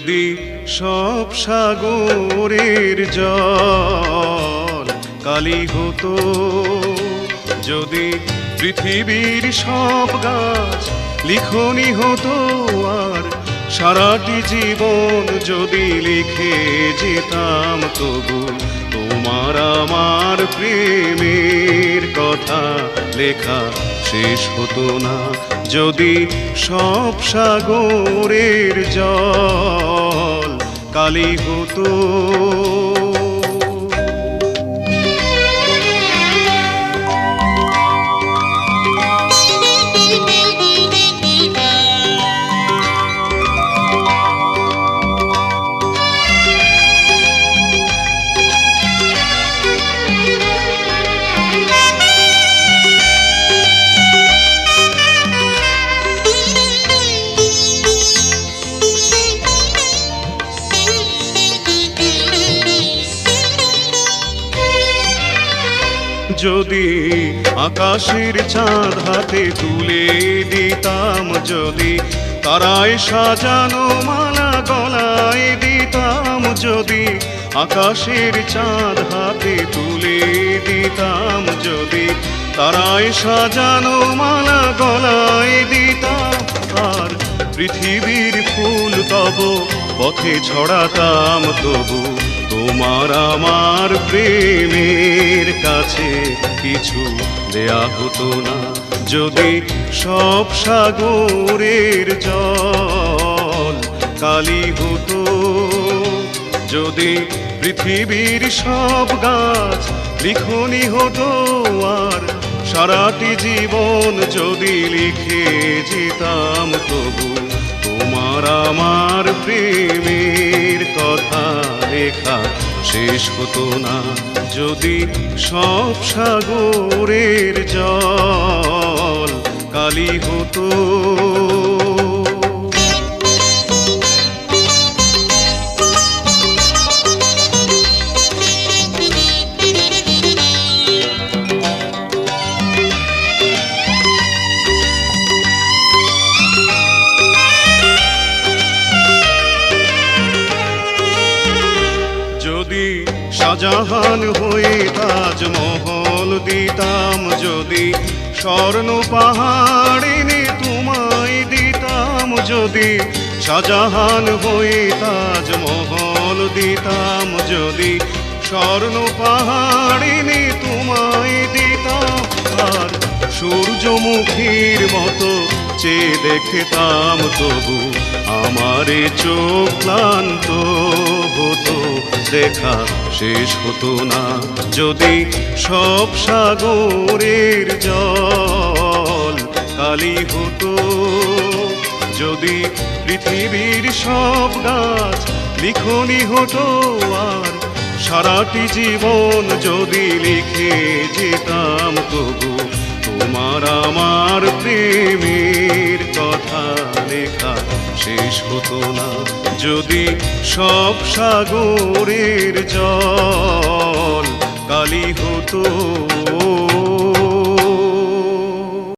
যদি সব সাগরের জল কালি হতো, যদি পৃথিবীর সব গাছ লিখনি হতো, আর সারাটি জীবন যদি লিখে যেতাম, তবু তোমার আমার প্রেমের কথা লেখা শেষ হতো না। যদি সব সাগরের জল কালি হতো। যদি আকাশের চাঁদ হাতে তুলে দিতাম, যদি তারায় সাজানো মালা গলায় দিতাম, যদি আকাশের চাঁদ হাতে তুলে দিতাম, যদি তারায় সাজানো মালা গলায় দিতাম, আর পৃথিবীর ফুল তব পথে ছড়াতাম, তবু তোমার আমার প্রেমের কাছে কিছু দেয়া হতো না। যদি সব সাগরের জল কালি হতো, যদি পৃথিবীর সব গাছ লিখনি হতো, আর সারাটি জীবন যদি লিখে যেতাম, তবু তোমার আমার প্রেমের কথা লেখা শেষ হতো না। যদি সব সাগরের জল কালি হতো। যদি শাহজাহান হয়ে তাজমহল দিতাম, যদি স্বর্ণ পাহাড় এনে তোমায় দিতাম, যদি শাহজাহান হয়ে তাজমহল দিতাম, যদি স্বর্ণ পাহাড় এনে তোমায় দিতাম, আর সূর্যমুখীর মতো চেয়ে দেখতাম, তবু আমারে চোখ ক্লান্ত হতো, দেখা শেষ হতো না। যদি সব সাগরের জল কালি হতো, যদি পৃথিবীর সব গাছ লিখনি হতো, আর সারাটি জীবন যদি লিখে যেতাম, তবু তোমার আমার প্রেমের কথা লেখা শেষ হতো না। যদি সব সাগরের জল কালি হতো।